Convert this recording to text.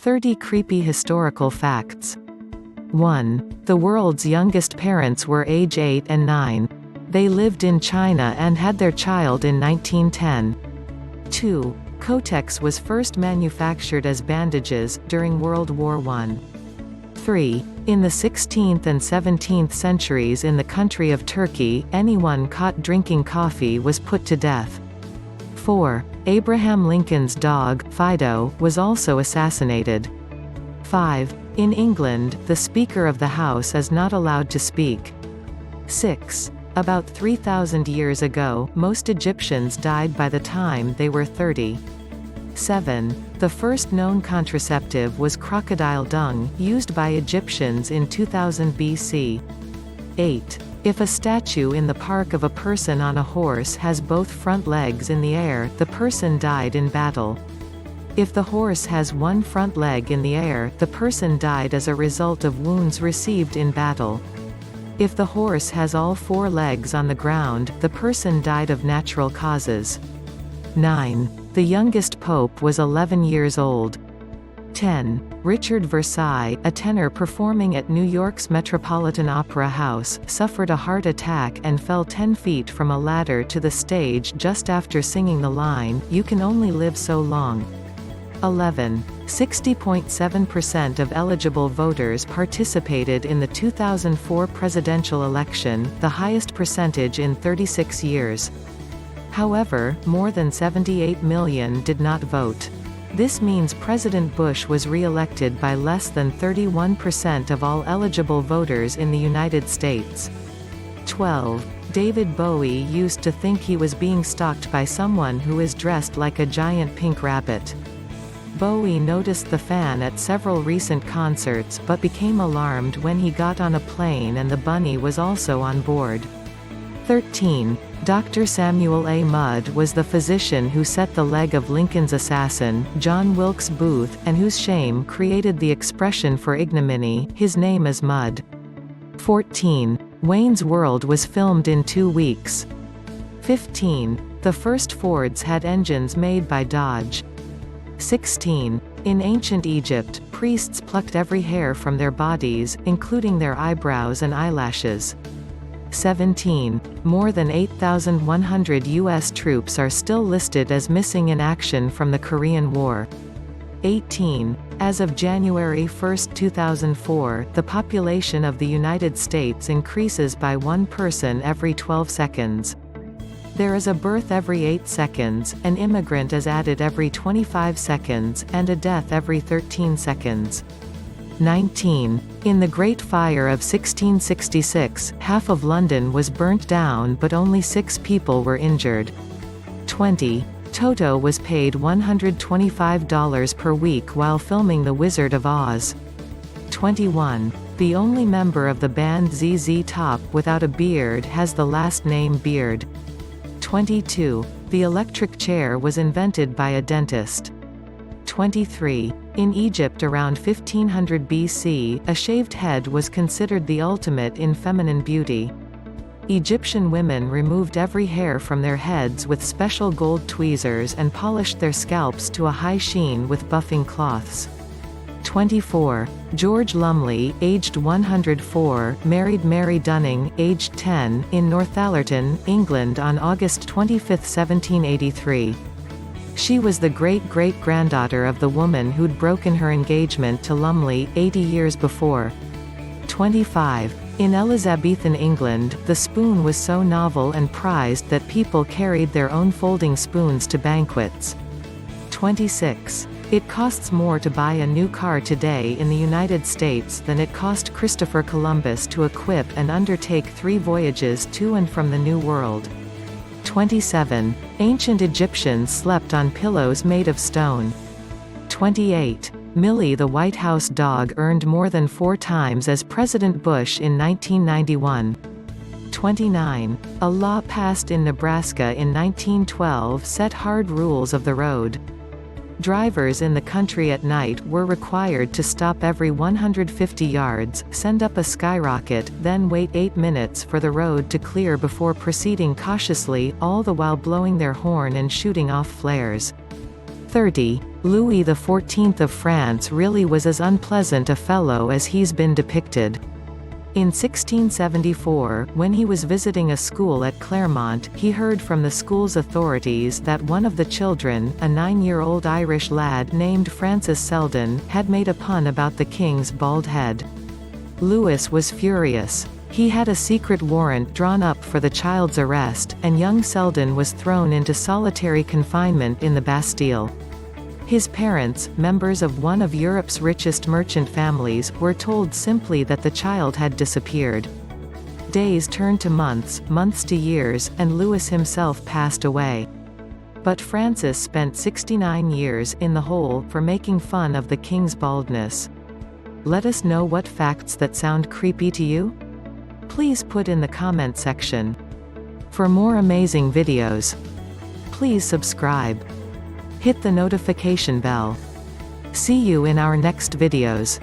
30 creepy historical facts. 1. The world's youngest parents were age 8 and 9. They lived in China and had their child in 1910. 2. Kotex was first manufactured as bandages, during World War I. 3. In the 16th and 17th centuries in the country of Turkey, anyone caught drinking coffee was put to death. 4. Abraham Lincoln's dog, Fido, was also assassinated. 5. In England, the Speaker of the House is not allowed to speak. 6. About 3,000 years ago, most Egyptians died by the time they were 30. 7. The first known contraceptive was crocodile dung, used by Egyptians in 2000 BC. 8. If a statue in the park of a person on a horse has both front legs in the air, the person died in battle. If the horse has one front leg in the air, the person died as a result of wounds received in battle. If the horse has all four legs on the ground, the person died of natural causes. 9. The youngest pope was 11 years old. 10. Richard Versailles, a tenor performing at New York's Metropolitan Opera House, suffered a heart attack and fell 10 feet from a ladder to the stage just after singing the line, "You can only live so long." 11. 60.7% of eligible voters participated in the 2004 presidential election, the highest percentage in 36 years. However, more than 78 million did not vote. This means President Bush was re-elected by less than 31% of all eligible voters in the United States. 12. David Bowie used to think he was being stalked by someone who is dressed like a giant pink rabbit. Bowie noticed the fan at several recent concerts but became alarmed when he got on a plane and the bunny was also on board. 13. Dr. Samuel A. Mudd was the physician who set the leg of Lincoln's assassin, John Wilkes Booth, and whose shame created the expression for ignominy, "His name is Mudd." 14. Wayne's World was filmed in 2 weeks. 15. The first Fords had engines made by Dodge. 16. In ancient Egypt, priests plucked every hair from their bodies, including their eyebrows and eyelashes. 17. More than 8,100 U.S. troops are still listed as missing in action from the Korean War. 18. As of January 1, 2004, the population of the United States increases by 1 person every 12 seconds. There is a birth every 8 seconds, an immigrant is added every 25 seconds, and a death every 13 seconds. 19. In the Great Fire of 1666, half of London was burnt down but only 6 people were injured. 20. Toto was paid $125 per week while filming The Wizard of Oz. 21. The only member of the band ZZ Top without a beard has the last name Beard. 22. The electric chair was invented by a dentist. 23. In Egypt around 1500 BC, a shaved head was considered the ultimate in feminine beauty. Egyptian women removed every hair from their heads with special gold tweezers and polished their scalps to a high sheen with buffing cloths. 24. George Lumley, aged 104, married Mary Dunning, aged 10, in Northallerton, England on August 25, 1783. She was the great-great-granddaughter of the woman who'd broken her engagement to Lumley, 80 years before. 25. In Elizabethan England, the spoon was so novel and prized that people carried their own folding spoons to banquets. 26. It costs more to buy a new car today in the United States than it cost Christopher Columbus to equip and undertake 3 voyages to and from the New World. 27. Ancient Egyptians slept on pillows made of stone. 28. Millie the White House dog earned more than 4 times as President Bush in 1991. 29. A law passed in Nebraska in 1912 set hard rules of the road. Drivers in the country at night were required to stop every 150 yards, send up a skyrocket, then wait 8 minutes for the road to clear before proceeding cautiously, all the while blowing their horn and shooting off flares. 30. Louis XIV of France really was as unpleasant a fellow as he's been depicted. In 1674, when he was visiting a school at Claremont, he heard from the school's authorities that one of the children, a 9-year-old Irish lad named Francis Selden, had made a pun about the king's bald head. Louis was furious. He had a secret warrant drawn up for the child's arrest, and young Selden was thrown into solitary confinement in the Bastille. His parents, members of one of Europe's richest merchant families, were told simply that the child had disappeared. Days turned to months, months to years, and Louis himself passed away. But Francis spent 69 years in the hole for making fun of the king's baldness. Let us know what facts that sound creepy to you? Please put in the comment section. For more amazing videos, please subscribe. Hit the notification bell. See you in our next videos.